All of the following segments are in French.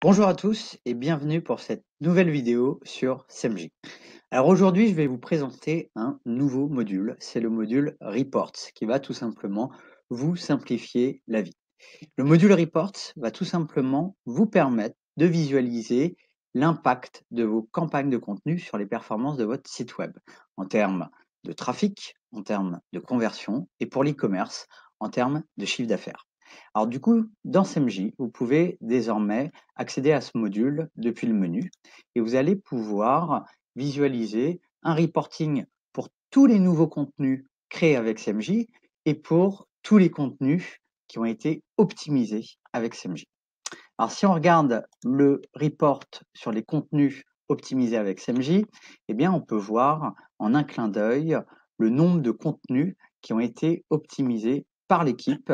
Bonjour à tous et bienvenue pour cette nouvelle vidéo sur SEMJ. Alors aujourd'hui, je vais vous présenter un nouveau module, c'est le module Reports qui va tout simplement vous simplifier la vie. Le module Reports va tout simplement vous permettre de visualiser l'impact de vos campagnes de contenu sur les performances de votre site web en termes de trafic, en termes de conversion et pour l'e-commerce en termes de chiffre d'affaires. Alors du coup, dans SEMJ, vous pouvez désormais accéder à ce module depuis le menu et vous allez pouvoir visualiser un reporting pour tous les nouveaux contenus créés avec SEMJ et pour tous les contenus qui ont été optimisés avec SEMJ. Alors si on regarde le report sur les contenus optimisés avec SEMJ, eh bien on peut voir en un clin d'œil le nombre de contenus qui ont été optimisés par l'équipe.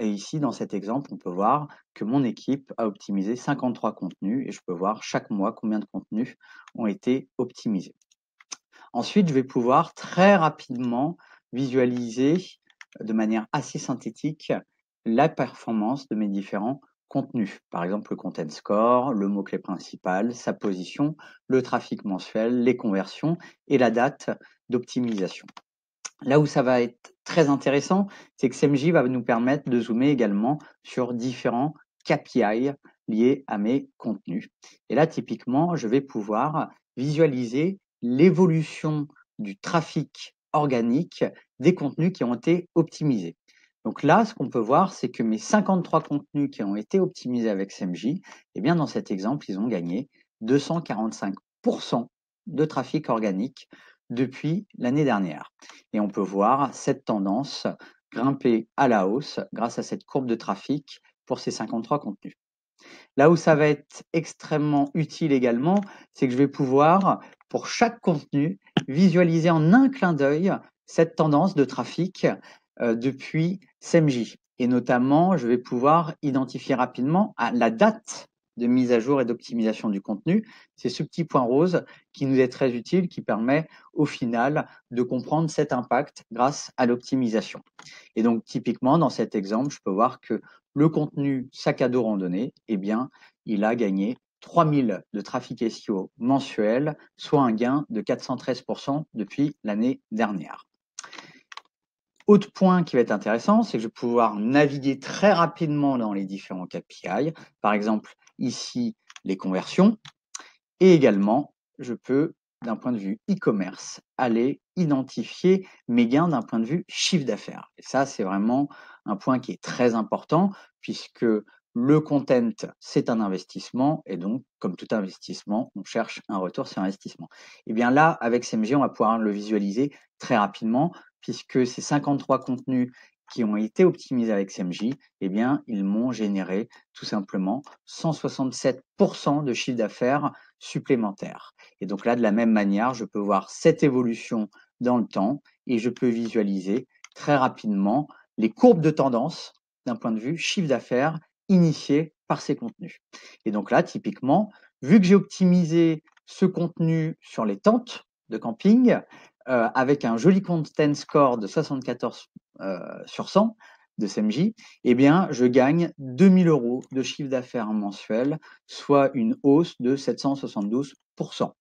Et ici, dans cet exemple, on peut voir que mon équipe a optimisé 53 contenus et je peux voir chaque mois combien de contenus ont été optimisés. Ensuite, je vais pouvoir très rapidement visualiser de manière assez synthétique la performance de mes différents contenus. Par exemple, le content score, le mot-clé principal, sa position, le trafic mensuel, les conversions et la date d'optimisation. Là où ça va être très intéressant, c'est que SEMJ va nous permettre de zoomer également sur différents KPI liés à mes contenus. Et là, typiquement, je vais pouvoir visualiser l'évolution du trafic organique des contenus qui ont été optimisés. Donc là, ce qu'on peut voir, c'est que mes 53 contenus qui ont été optimisés avec SEMJ, eh bien, dans cet exemple, ils ont gagné 245% de trafic organique depuis l'année dernière. Et on peut voir cette tendance grimper à la hausse grâce à cette courbe de trafic pour ces 53 contenus. Là où ça va être extrêmement utile également, c'est que je vais pouvoir, pour chaque contenu, visualiser en un clin d'œil cette tendance de trafic depuis SEMJ. Et notamment, je vais pouvoir identifier rapidement la date de mise à jour et d'optimisation du contenu. C'est ce petit point rose qui nous est très utile, qui permet au final de comprendre cet impact grâce à l'optimisation. Et donc, typiquement, dans cet exemple, je peux voir que le contenu sac à dos randonnée, eh bien, il a gagné 3000 de trafic SEO mensuel, soit un gain de 413% depuis l'année dernière. Autre point qui va être intéressant, c'est que je vais pouvoir naviguer très rapidement dans les différents KPI. Par exemple, ici, les conversions. Et également, je peux, d'un point de vue e-commerce, aller identifier mes gains d'un point de vue chiffre d'affaires. Et ça, c'est vraiment un point qui est très important puisque le content, c'est un investissement et donc, comme tout investissement, on cherche un retour sur investissement. Et bien là, avec SEMJ, on va pouvoir le visualiser très rapidement puisque ces 53 contenus qui ont été optimisés avec SEMJ, eh bien, ils m'ont généré tout simplement 167% de chiffre d'affaires supplémentaire. Et donc là, de la même manière, je peux voir cette évolution dans le temps et je peux visualiser très rapidement les courbes de tendance d'un point de vue chiffre d'affaires initié par ces contenus. Et donc là, typiquement, vu que j'ai optimisé ce contenu sur les tentes de camping, avec un joli content score de 74 sur 100 de SEMJ, eh bien, je gagne 2000 € de chiffre d'affaires mensuel, soit une hausse de 772%.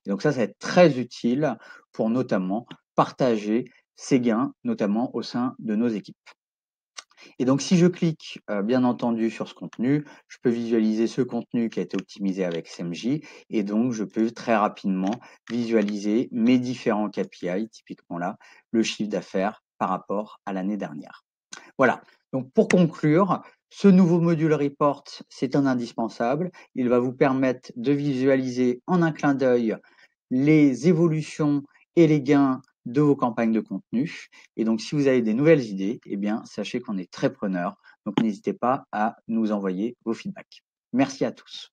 Et donc ça va être très utile pour notamment partager ces gains, notamment au sein de nos équipes. Et donc, si je clique, bien entendu, sur ce contenu, je peux visualiser ce contenu qui a été optimisé avec SEMJ et donc je peux très rapidement visualiser mes différents KPI, typiquement là, le chiffre d'affaires par rapport à l'année dernière. Voilà, donc pour conclure, ce nouveau module Report, c'est un indispensable. Il va vous permettre de visualiser en un clin d'œil les évolutions et les gains de vos campagnes de contenu. Et donc, si vous avez des nouvelles idées, eh bien, sachez qu'on est très preneur. Donc, n'hésitez pas à nous envoyer vos feedbacks. Merci à tous.